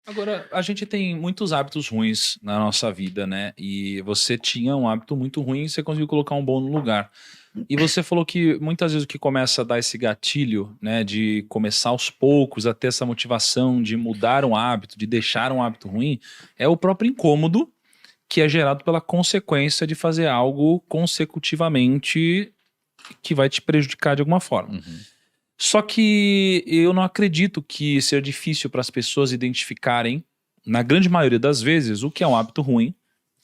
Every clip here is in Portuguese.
Agora, a gente tem muitos hábitos ruins na nossa vida, né? E você tinha um hábito muito ruim e você conseguiu colocar um bom no lugar. E você falou que muitas vezes o que começa a dar esse gatilho, né, de começar aos poucos a ter essa motivação de mudar um hábito, de deixar um hábito ruim, é o próprio incômodo que é gerado pela consequência de fazer algo consecutivamente que vai te prejudicar de alguma forma. Só que eu não acredito que seja difícil para as pessoas identificarem, na grande maioria das vezes, o que é um hábito ruim,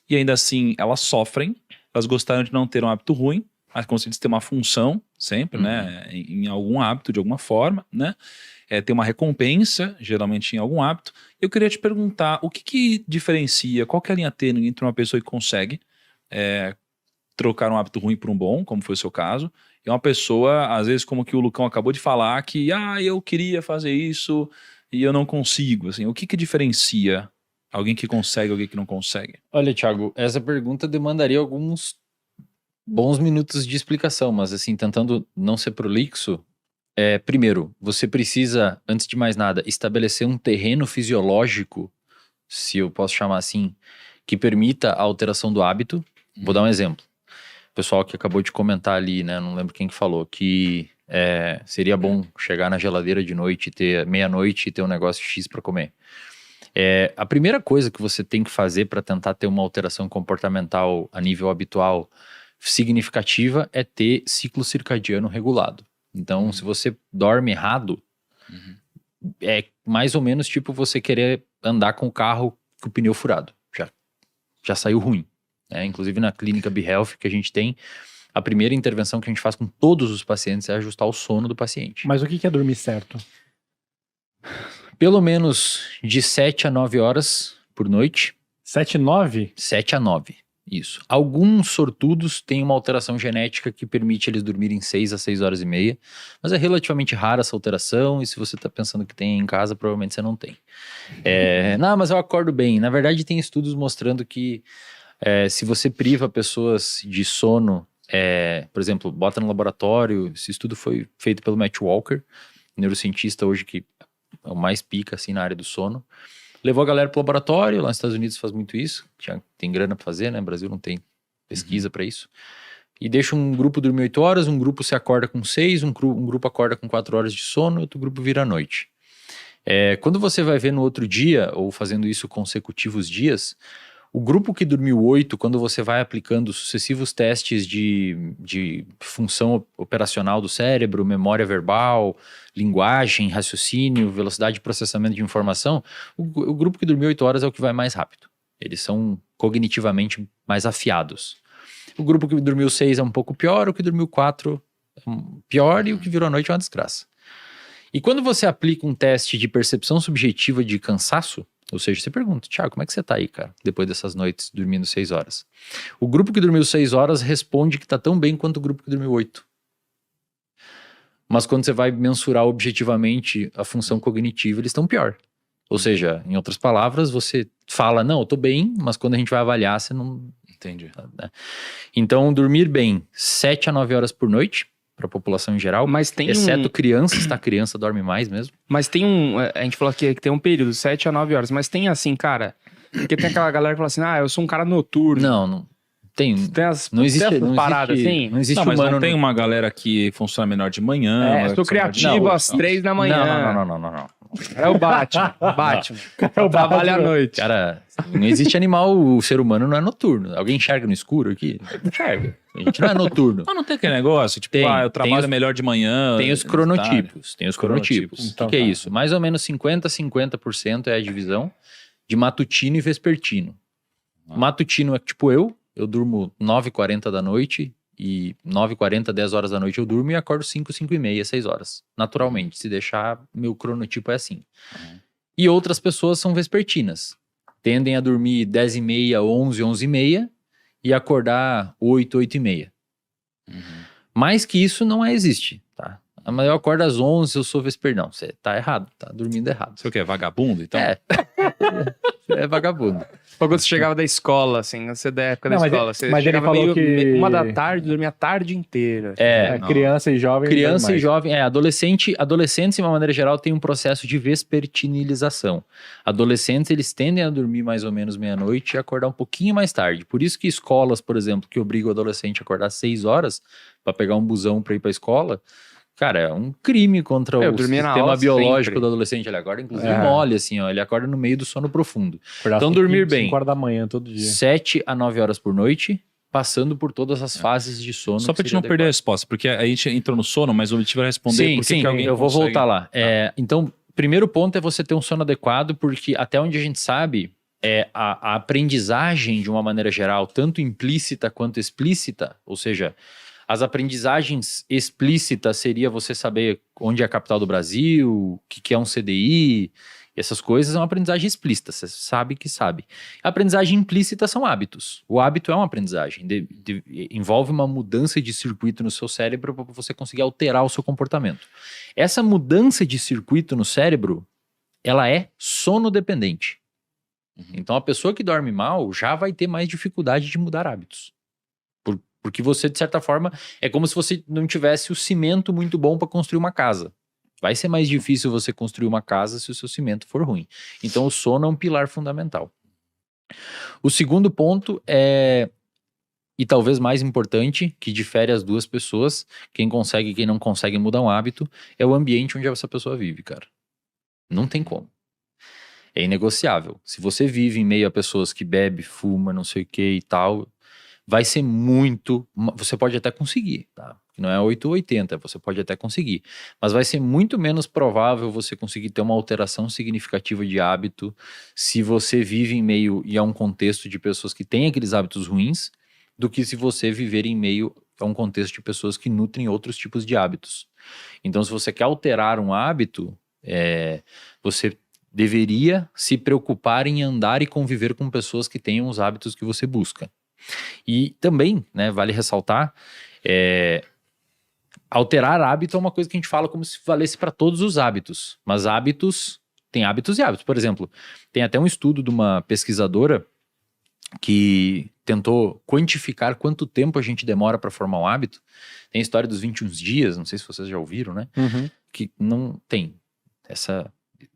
e ainda assim elas sofrem, elas gostariam de não ter um hábito ruim, mas como se diz, ter uma função sempre, né, em algum hábito de alguma forma, né, ter uma recompensa, geralmente em algum hábito. Eu queria te perguntar, o que que diferencia, qual que é a linha tênue entre uma pessoa que consegue trocar um hábito ruim por um bom, como foi o seu caso, e uma pessoa, às vezes, como que o Lucão acabou de falar, que eu queria fazer isso e eu não consigo. Assim, o que que diferencia alguém que consegue e alguém que não consegue? Olha, Thiago, essa pergunta demandaria alguns bons minutos de explicação, mas assim, tentando não ser prolixo, primeiro, você precisa, antes de mais nada, estabelecer um terreno fisiológico, se eu posso chamar assim, que permita a alteração do hábito. Vou dar um exemplo. O pessoal que acabou de comentar ali, né, não lembro quem que falou, que seria bom chegar na geladeira de noite, ter meia-noite e ter um negócio X para comer. A primeira coisa que você tem que fazer para tentar ter uma alteração comportamental a nível habitual significativa é ter ciclo circadiano regulado. Então, se você dorme errado, é mais ou menos tipo você querer andar com o carro com o pneu furado. Já saiu ruim. Inclusive na clínica BeHealth que a gente tem, a primeira intervenção que a gente faz com todos os pacientes é ajustar o sono do paciente. Mas o que é dormir certo? Pelo menos de 7 a 9 horas por noite. 7 e 9? 7 a 9, isso. Alguns sortudos têm uma alteração genética que permite eles dormirem 6 a 6 horas e meia, mas é relativamente rara essa alteração, e se você está pensando que tem em casa, provavelmente você não tem. Não, mas eu acordo bem. Na verdade, tem estudos mostrando que se você priva pessoas de sono, por exemplo, bota no laboratório, esse estudo foi feito pelo Matt Walker, neurocientista hoje que é o mais pica assim, na área do sono. Levou a galera pro laboratório, lá nos Estados Unidos faz muito isso, tem grana pra fazer, né? No Brasil não tem pesquisa pra isso. E deixa um grupo dormir 8 horas, um grupo se acorda com 6, um grupo acorda com 4 horas de sono, outro grupo vira à noite. Quando você vai ver no outro dia, ou fazendo isso consecutivos dias, o grupo que dormiu 8, quando você vai aplicando sucessivos testes de função operacional do cérebro, memória verbal, linguagem, raciocínio, velocidade de processamento de informação, o grupo que dormiu 8 horas é o que vai mais rápido. Eles são cognitivamente mais afiados. O grupo que dormiu 6 é um pouco pior, o que dormiu 4 é pior e o que virou à noite é uma desgraça. E quando você aplica um teste de percepção subjetiva de cansaço, ou seja, você pergunta, Thiago, como é que você tá aí, cara, depois dessas noites dormindo 6 horas? O grupo que dormiu 6 horas responde que tá tão bem quanto o grupo que dormiu 8. Mas quando você vai mensurar objetivamente a função cognitiva, eles estão pior. Ou seja, em outras palavras, você fala, não, eu tô bem, mas quando a gente vai avaliar, você não... Entendi. Né? Então, dormir bem 7 a 9 horas por noite, para a população em geral, mas tem exceto crianças, tá? Criança dorme mais mesmo. Mas tem a gente falou aqui que tem um período, 7 a 9 horas, mas tem assim, cara, porque tem aquela galera que fala assim, eu sou um cara noturno. Não tem não existe paradas assim. Não existe mas humano. Não tem uma galera que funciona melhor de manhã. Eu sou criativo às 3 da manhã. Não. É o Batman. Trabalha à noite. Cara, não existe animal, o ser humano não é noturno. Alguém enxerga no escuro aqui? Enxerga. A gente não é noturno. Mas não tem aquele negócio, tipo, eu trabalho melhor de manhã. Tem os cronotipos. Tem os cronotipos. Então, o que é isso? Mais ou menos 50% é a divisão de matutino e vespertino. Matutino é tipo eu durmo 9h40 da noite e 9h40, 10 horas da noite eu durmo e acordo 5h30, 6 horas. Naturalmente, se deixar, meu cronotipo é assim. E outras pessoas são vespertinas. Tendem a dormir 10h30, 11, 11h30 e acordar 8, 8h30. Mais que isso não existe, tá? Mas eu acordo às 11, eu sou vespertino. Não, você tá errado, tá dormindo errado. Você o quê? Vagabundo, então? É vagabundo. Quando você chegava da escola, assim, você da época da Não, mas escola, ele- você mas ele chegava falou meio que- 1 da tarde, dormia a tarde inteira. É, criança e jovem. Criança dorme e mais. jovem, adolescentes, de uma maneira geral, tem um processo de vespertinização. Adolescentes, eles tendem a dormir mais ou menos meia-noite e acordar um pouquinho mais tarde. Por isso que escolas, por exemplo, que obrigam o adolescente a acordar às 6 horas para pegar um busão para ir para a escola, cara, é um crime contra Eu o dormia na sistema aula biológico sempre. do adolescente. Ele acorda, inclusive, É. mole, assim, ó. Ele acorda no meio do sono profundo. Acordar Então, cinco- dormir bem. 5 horas da manhã todo dia. 7 a 9 horas por noite, passando por todas as fases de sono. Só pra que gente não seria perder a adequado. resposta, porque a gente entrou no sono, mas o objetivo era responder Sim, por que sim, que alguém eu vou consegue- voltar lá. Então, primeiro ponto é você ter um sono adequado, porque até onde a gente sabe, a aprendizagem, de uma maneira geral, tanto implícita quanto explícita, ou seja, as aprendizagens explícitas seria você saber onde é a capital do Brasil, o que é um CDI, essas coisas é uma aprendizagem explícita, você sabe que sabe. A aprendizagem implícita são hábitos. O hábito é uma aprendizagem, envolve uma mudança de circuito no seu cérebro para você conseguir alterar o seu comportamento. Essa mudança de circuito no cérebro, ela é sonodependente. Então a pessoa que dorme mal já vai ter mais dificuldade de mudar hábitos. Porque você, de certa forma, é como se você não tivesse o cimento muito bom para construir uma casa. Vai ser mais difícil você construir uma casa se o seu cimento for ruim. Então o sono é um pilar fundamental. O segundo ponto e talvez mais importante, que difere as duas pessoas, quem consegue e quem não consegue mudar um hábito, é o ambiente onde essa pessoa vive, cara. Não tem como. É inegociável. Se você vive em meio a pessoas que bebe, fuma, não sei o que e tal, vai ser muito... Você pode até conseguir, tá? Não é 8 ou 80, você pode até conseguir. Mas vai ser muito menos provável você conseguir ter uma alteração significativa de hábito se você vive em meio e a um contexto de pessoas que têm aqueles hábitos ruins, do que se você viver em meio a um contexto de pessoas que nutrem outros tipos de hábitos. Então, se você quer alterar um hábito, você deveria se preocupar em andar e conviver com pessoas que tenham os hábitos que você busca. E também, né, vale ressaltar, alterar hábito é uma coisa que a gente fala como se valesse para todos os hábitos, mas tem hábitos e hábitos. Por exemplo, tem até um estudo de uma pesquisadora que tentou quantificar quanto tempo a gente demora para formar um hábito. Tem a história dos 21 dias, não sei se vocês já ouviram, né? Que não tem essa...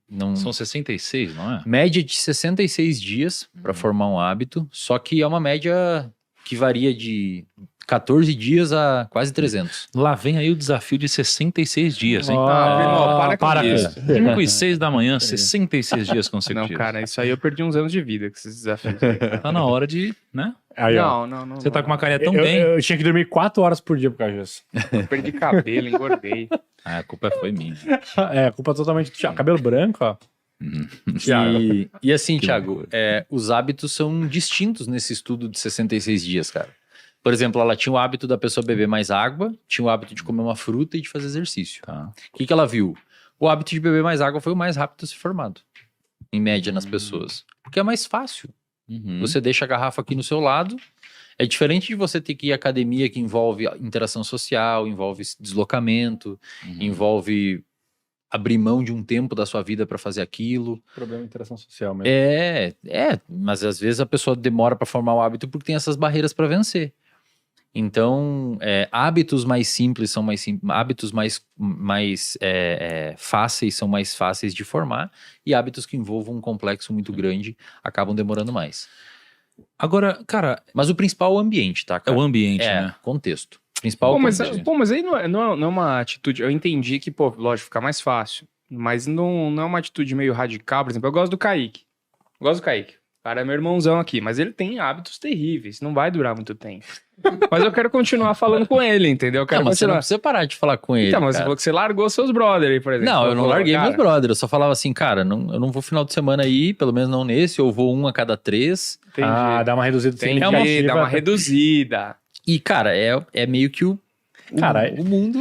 Não... São 66, não é? Média de 66 dias para formar um hábito, só que é uma média que varia de 14 dias a quase 300. Lá vem aí o desafio de 66 dias, hein? Primo, para com isso. 5 e 6 da manhã, 66 dias consecutivos. Não, cara, isso aí eu perdi uns anos de vida com esses desafios. aí, cara. Tá na hora de, né? Aí, ó. Não. Você tá com uma carinha tão eu, bem. eu tinha que dormir 4 horas por dia por causa disso. Perdi cabelo, engordei. Ah, a culpa foi minha. É, culpa totalmente do Thiago. Cabelo branco, ó. Thiago. E assim, Que Thiago, loucura. os hábitos são distintos nesse estudo de 66 dias, cara. Por exemplo, ela tinha o hábito da pessoa beber mais água, tinha o hábito de comer uma fruta e de fazer exercício. Tá. O que ela viu? O hábito de beber mais água foi o mais rápido a ser formado, em média, nas pessoas. Porque é mais fácil. Uhum. Você deixa a garrafa aqui no seu lado. É diferente de você ter que ir à academia, que envolve interação social, envolve deslocamento, envolve abrir mão de um tempo da sua vida para fazer aquilo. Problema de interação social mesmo. Mas às vezes a pessoa demora para formar o hábito porque tem essas barreiras para vencer. Então, hábitos mais simples são mais simples, hábitos mais fáceis são mais fáceis de formar, e hábitos que envolvam um complexo muito grande acabam demorando mais. Agora, cara, Mas o principal é o ambiente, tá, é cara? o ambiente, né? Contexto. Principal Pô, mas, contexto. pô, mas aí não é uma atitude. Eu entendi que, pô, lógico, fica mais fácil. Mas não é uma atitude meio radical. Por exemplo, eu gosto do Kaique. O cara é meu irmãozão aqui, mas ele tem hábitos terríveis. Não vai durar muito tempo. Mas eu quero continuar falando com ele, entendeu? Eu quero Não, mas você não continuar. precisa parar de falar com ele, Então, mas você cara. falou que você largou seus brother aí, por exemplo. Não, eu não larguei cara, meus brother. Eu só falava assim, cara, eu não vou final de semana aí, pelo menos não nesse, eu vou 1 a cada 3. Entendi. Dá uma reduzida Entendi, significativa. dá uma reduzida. E, cara, é meio que o mundo...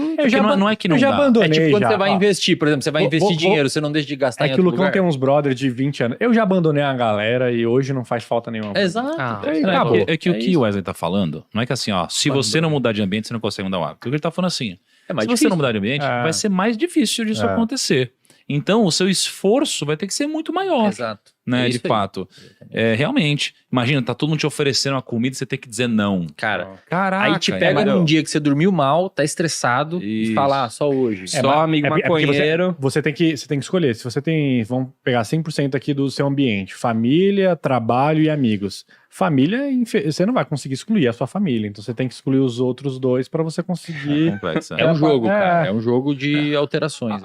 Não é que não eu já dá. abandonei. É tipo quando já, você vai ó. investir, por exemplo, você vai investir dinheiro, você não deixa de gastar É em que o outro Lucão lugar. tem uns brothers de 20 anos. Eu já abandonei a galera e hoje não faz falta nenhuma. Exato. É, Não, acabou. é que o que isso. o Wesley tá falando, não é que assim, ó, se você não mudar de ambiente, você não consegue mudar o hábito. O que ele tá falando assim, É mais Se você difícil. não mudar de ambiente, É. vai ser mais difícil disso É. acontecer. Então, o seu esforço vai ter que ser muito maior, Exato. né? É De isso aí. fato. É, realmente. Imagina, tá todo mundo te oferecendo uma comida e você tem que dizer não. Cara, Caraca. aí te pega num dia que você dormiu mal, tá estressado Isso. e fala, só hoje. Só amigo porque maconheiro. você tem que escolher. Se você tem, vamos pegar 100% aqui do seu ambiente, família, trabalho e amigos. Família, você não vai conseguir excluir a sua família, então você tem que excluir os outros dois para você conseguir. Complexo, É um jogo, É. cara. É um jogo de alterações.